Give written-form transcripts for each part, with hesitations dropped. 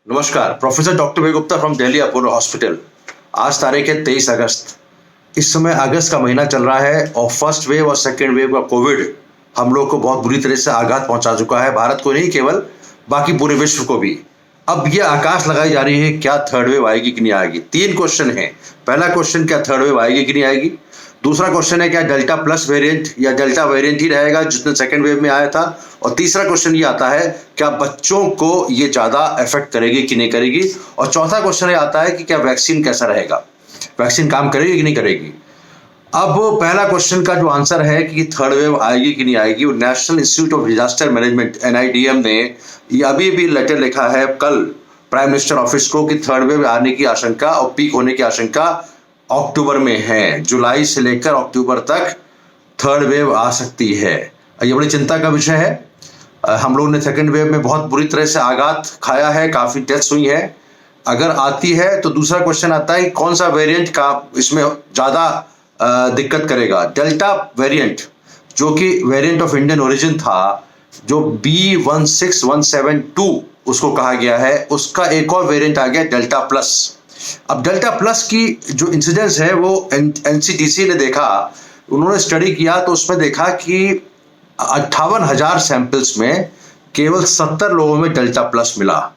नमस्कार, professor doctor way Gupta from Delhi Apollo hospital. आज तारीख है 23 अगस्त। इस समय अगस्त का महीना चल रहा है और फर्स्ट वेव और सेकेंड वेव का कोविड हम लोग को बहुत बुरी तरह से आघात पहुंचा चुका है, भारत को नहीं केवल, बाकी पूरे विश्व को भी। अब ये आकाश लगाई जा रही है क्या थर्ड वेव आएगी कि नहीं आएगी। 3 क्वेश्चन है। पहला क्वेश्चन, क्या थर्ड वेव आएगी कि नहीं आएगी। दूसरा क्वेश्चन है क्या डेल्टा प्लस वेरिएंट या डेल्टा वेरिएंट ही रहेगा जितने सेकेंड वेव में आया था। और तीसरा क्वेश्चन ये आता है क्या बच्चों को ये ज्यादा इफेक्ट करेगी कि नहीं करेगी। और चौथा क्वेश्चन ये आता है कि क्या वैक्सीन कैसा रहेगा, वैक्सीन काम करेगी कि नहीं करेगी। अब पहला क्वेश्चन का जो आंसर है कि थर्ड वेव आएगी कि नहीं आएगी, वो national institute of disaster management NIDM ने ये अभी भी लेटर लिखा है कल प्राइम मिनिस्टर ऑफिस को कि थर्ड वेव आने की आशंका और पीक होने की आशंका अक्टूबर में है। जुलाई से लेकर अक्टूबर तक थर्ड वेव आ सकती है। ये बड़ी चिंता का विषय है। हम लोगों ने सेकेंड वेव में बहुत बुरी तरह से आघात खाया है, काफी डेथ्स हुई है। अगर आती है तो दूसरा क्वेश्चन आता है कौन सा वेरिएंट का इसमें ज्यादा दिक्कत करेगा। डेल्टा वेरिएंट जो कि वेरिएंट ऑफ इंडियन ओरिजिन था, जो B16172 उसको कहा गया है, उसका एक और वेरिएंट आ गया डेल्टा प्लस। अब डेल्टा प्लस की जो इंसिडेंस है वो NCDC ने देखा, उन्होंने स्टडी किया तो उसमें देखा कि 58,000 सैंपल्स में केवल 70 लोगों में डेल्टा प्लस मिला।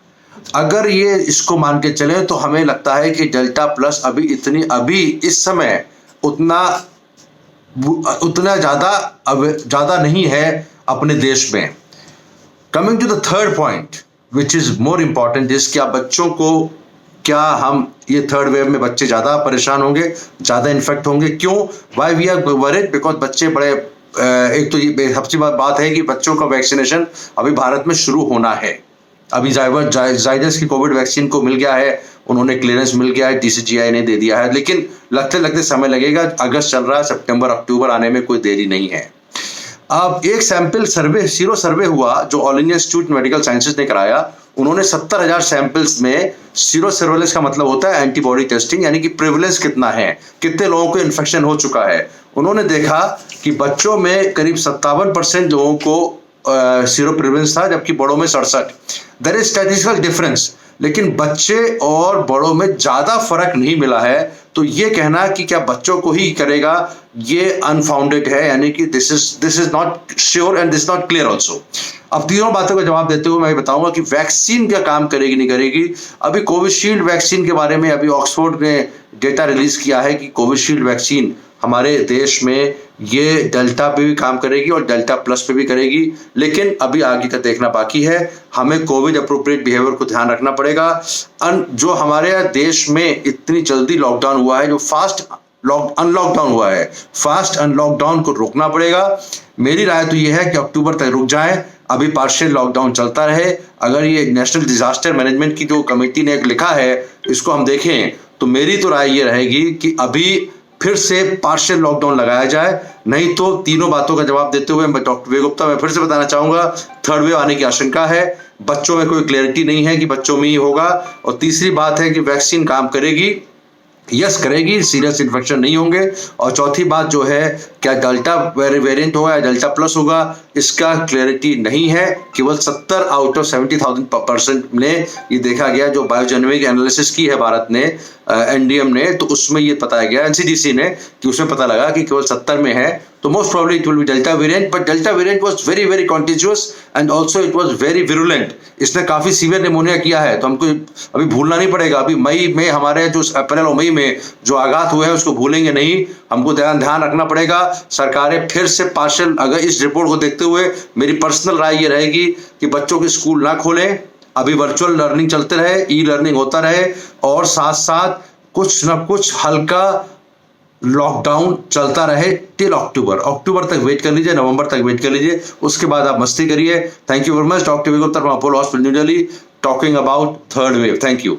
अगर ये इसको मान के चले तो हमें लगता है कि डेल्टा प्लस अभी इस समय उतना ज्यादा नहीं है अपने देश में। Coming to the third point which is more important is क्या बच्चों को, क्या हम ये थर्ड वेव में बच्चे ज्यादा परेशान होंगे, ज्यादा इन्फेक्ट होंगे। क्यों, why we are worried, because बच्चे बड़े एक तो ये सबसे बात है कि बच्चों का वैक्सीनेशन अभी भारत में शुरू होना है। अभी जाइडस की कोविड वैक्सीन को मिल गया है, उन्होंने क्लियरेंस मिल गया है, DCGI ने दे दिया है, लेकिन लगते लगते समय लगेगा। अगस्त चल रहा है, सितंबर अक्टूबर आने में कोई देरी नहीं है। अब एक सैंपल सर्वे, सीरो सर्वे हुआ जो all India institute medical sciences ने कराया। उन्होंने 70,000 सैंपल्स में सीरो सर्वेलेंस का मतलब होता है एंटीबॉडी टेस्टिंग, यानी कि प्रिविलेंस कितना है, कितने लोगों को इन्फेक्शन हो चुका है। उन्होंने देखा कि बच्चों में करीब 57% लोगों को सीरो प्रिविलेंस था, जबकि बड़ों में 67। देयर इज स्टैटिस्टिकल डिफरेंस, लेकिन बच्चे और बड़ों में ज्यादा फर्क नहीं मिला है। तो ये कहना कि क्या बच्चों को ही करेगा, ये अनफाउंडेड है, यानी कि this is not sure and this not clear also. अब तीनों बातों का जवाब देते हुए मैं बताऊंगा कि वैक्सीन क्या काम करेगी नहीं करेगी। अभी कोविशील्ड वैक्सीन के बारे में अभी ऑक्सफोर्ड ने डेटा रिलीज किया है कि कोविशील्ड वैक्सीन हमारे देश में ये डेल्टा पे भी काम करेगी और डेल्टा प्लस पे भी करेगी, लेकिन अभी आगे का देखना बाकी है। हमें कोविड अप्रोप्रिएट बिहेवियर को ध्यान रखना पड़ेगा। जो हमारे देश में इतनी जल्दी लॉकडाउन हुआ है, जो फास्ट अनलॉकडाउन हुआ है, फास्ट अनलॉकडाउन को रोकना पड़ेगा। मेरी राय तो ये है कि अक्टूबर तक रुक जाए, अभी पार्शियल लॉकडाउन चलता रहे। अगर ये नेशनल डिजास्टर मैनेजमेंट की जो कमेटी ने लिखा है इसको हम देखें तो मेरी तो राय ये रहेगी कि अभी फिर से पार्शियल लॉकडाउन लगाया जाए। नहीं तो तीनों बातों का जवाब देते हुए मैं डॉक्टर वे गुप्ता मैं फिर से बताना चाहूंगा, थर्ड वेव आने की आशंका है। बच्चों में कोई क्लैरिटी नहीं है कि बच्चों में ही होगा। और तीसरी बात है कि वैक्सीन काम करेगी, यस करेगी, सीरियस इन्फेक्शन नहीं होंगे। और चौथी बात जो है क्या डेल्टा वेरिएंट होगा या डेल्टा प्लस होगा, इसका क्लैरिटी नहीं है। केवल 70 आउट ऑफ 70,000% ने ये देखा गया, जो बायोजेनोमिक एनालिसिस की है भारत ने, NDM ने, तो उसमें ये बताया गया NCDC ने कि उसमें पता लगा कि केवल 70 में है। तो most probably it will be delta variant, but delta variant was very very contagious and also it was very virulent. इसने काफी सीवियर निमोनिया किया है, तो हमको अभी भूलना नहीं पड़ेगा। अभी मई में हमारे जो अप्रैल और मई में जो आघात हुए हैं उसको भूलेंगे नहीं, हमको ध्यान रखना पड़ेगा। सरकारें फिर से पार्शियल, अगर इस रिपोर्ट को देखते हुए मेरी पर्सनल राय ये रहेगी कि बच्चों के स्कूल ना खोलें, अभी वर्चुअल लर्निंग चलते रहे, ई लर्निंग होता रहे, और साथ साथ कुछ ना कुछ हल्का लॉकडाउन चलता रहे टिल अक्टूबर तक वेट कर लीजिए, नवंबर तक वेट कर लीजिए, उसके बाद आप मस्ती करिए। Thank you very much. Doctor V Gupta from Apollo hospital new Delhi talking about third wave. Thank you.